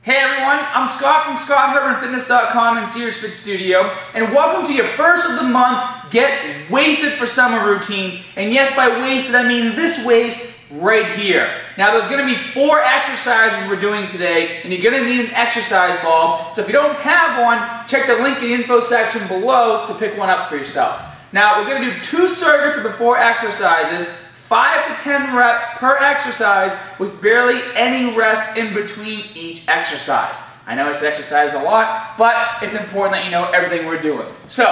Hey everyone, I'm Scott from ScottHermanFitness.com and Sears Fit Studio, and welcome to your first of the month Get Wasted for Summer routine. And yes, by wasted I mean this waist right here. Now there's going to be 4 exercises we're doing today, and you're going to need an exercise ball. So if you don't have one, check the link in the info section below to pick one up for yourself. Now we're going to do 2 circuits of the 4 exercises, 5 to 10 reps per exercise with barely any rest in between each exercise. I know I said exercise a lot, but it's important that you know everything we're doing. So,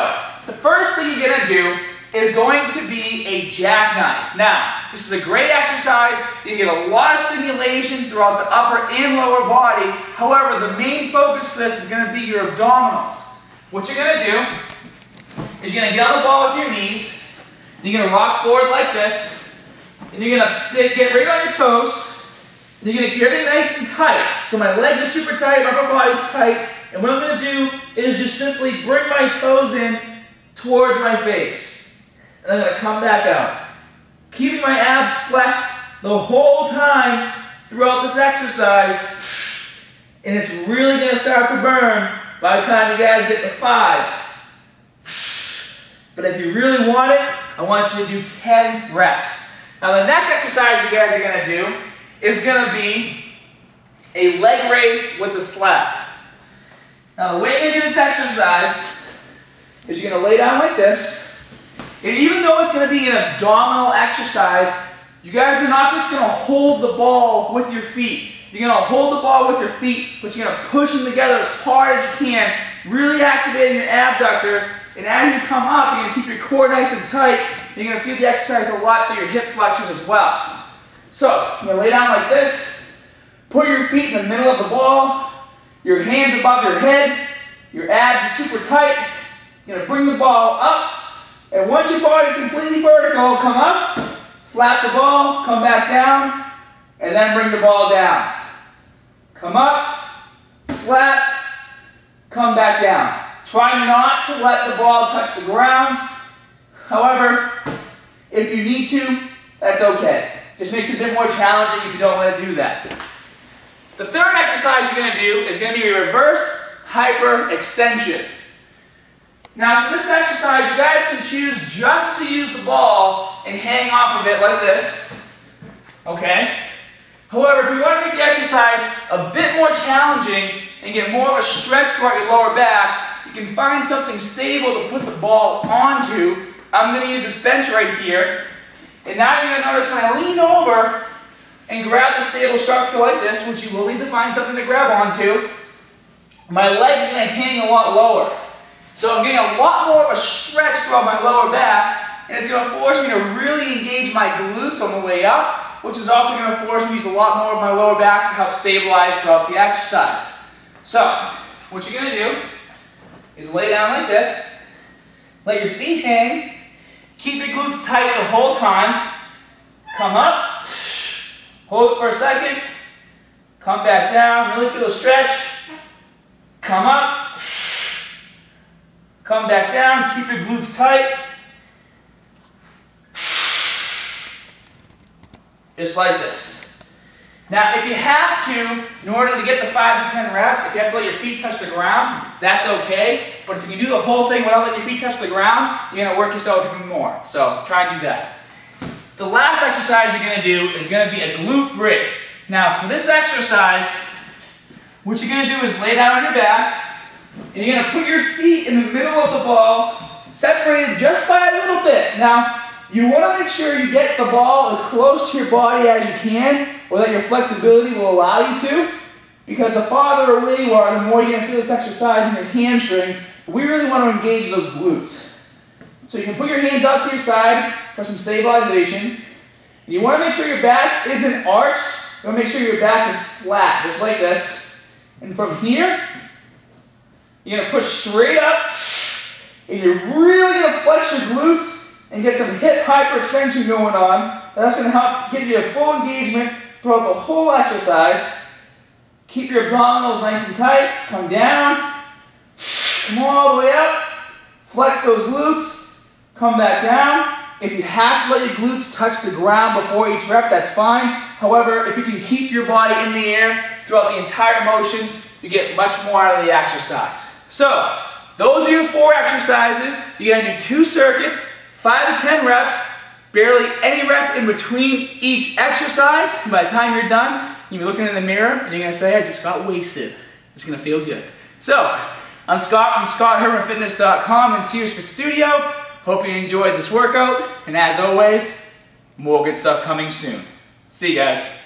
the first thing you're going to do is going to be a jackknife. Now, this is a great exercise. You can get a lot of stimulation throughout the upper and lower body. However, the main focus for this is going to be your abdominals. What you're going to do is you're going to get on the ball with your knees. You're going to rock forward like this. And you're going to get right on your toes. And you're going to get it nice and tight. So my legs are super tight, my upper body's tight. And what I'm going to do is just simply bring my toes in towards my face. And I'm going to come back out. Keeping my abs flexed the whole time throughout this exercise. And it's really going to start to burn by the time you guys get to 5. But if you really want it, I want you to do 10 reps. Now the next exercise you guys are going to do is going to be a leg raise with a slap. Now the way you do this exercise is you're going to lay down like this. And even though it's going to be an abdominal exercise, you guys are not just going to hold the ball with your feet. You're going to hold the ball with your feet, but you're going to push them together as hard as you can, really activating your abductors. And as you come up, you're going to keep your core nice and tight. You're going to feel the exercise a lot through your hip flexors as well. So, you're going to lay down like this. Put your feet in the middle of the ball. Your hands above your head. Your abs are super tight. You're going to bring the ball up. And once your body's completely vertical, come up, slap the ball, come back down, and then bring the ball down. Come up, slap, come back down. Try not to let the ball touch the ground. However, if you need to, that's okay. Just makes it a bit more challenging if you don't want to do that. The third exercise you're going to do is going to be a reverse hyperextension. Now for this exercise, you guys can choose just to use the ball and hang off of it like this. Okay? However, if you want to make the exercise a bit more challenging and get more of a stretch throughout your lower back, you can find something stable to put the ball onto. I'm going to use this bench right here. And now you're going to notice when I lean over and grab the stable structure like this, which you will need to find something to grab onto, my legs are going to hang a lot lower. So I'm getting a lot more of a stretch throughout my lower back, and it's going to force me to really engage my glutes on the way up, which is also going to force me to use a lot more of my lower back to help stabilize throughout the exercise. So, what you're going to do is lay down like this, let your feet hang, keep your glutes tight the whole time, come up, hold it for a second, come back down, really feel the stretch, come up, come back down, keep your glutes tight, just like this. Now, if you have to, in order to get the 5 to 10 reps, if you have to let your feet touch the ground, that's okay. But if you can do the whole thing without letting your feet touch the ground, you're going to work yourself even more. So, try and do that. The last exercise you're going to do is going to be a glute bridge. Now, for this exercise, what you're going to do is lay down on your back, and you're going to put your feet in the middle of the ball, separated just by a little bit. Now, you want to make sure you get the ball as close to your body as you can, or that your flexibility will allow you to, because the farther away you are, the more you're going to feel this exercise in your hamstrings. We really want to engage those glutes. So you can put your hands out to your side for some stabilization. And you want to make sure your back isn't arched. You want to make sure your back is flat, just like this. And from here, you're going to push straight up, and you're really going to flex your glutes and get some hip hyperextension going on. That's going to help give you a full engagement throughout the whole exercise. Keep your abdominals nice and tight. Come down. Come all the way up. Flex those glutes. Come back down. If you have to let your glutes touch the ground before each rep, that's fine. However, if you can keep your body in the air, throughout the entire motion, you get much more out of the exercise. So, those are your 4 exercises. You're going to do 2 circuits, 5 to 10 reps, barely any rest in between each exercise. And by the time you're done, you'll be looking in the mirror and you're going to say, I just got wasted. It's going to feel good. So, I'm Scott from ScottHermanFitness.com and Sears Fit Studio. Hope you enjoyed this workout. And as always, more good stuff coming soon. See you guys.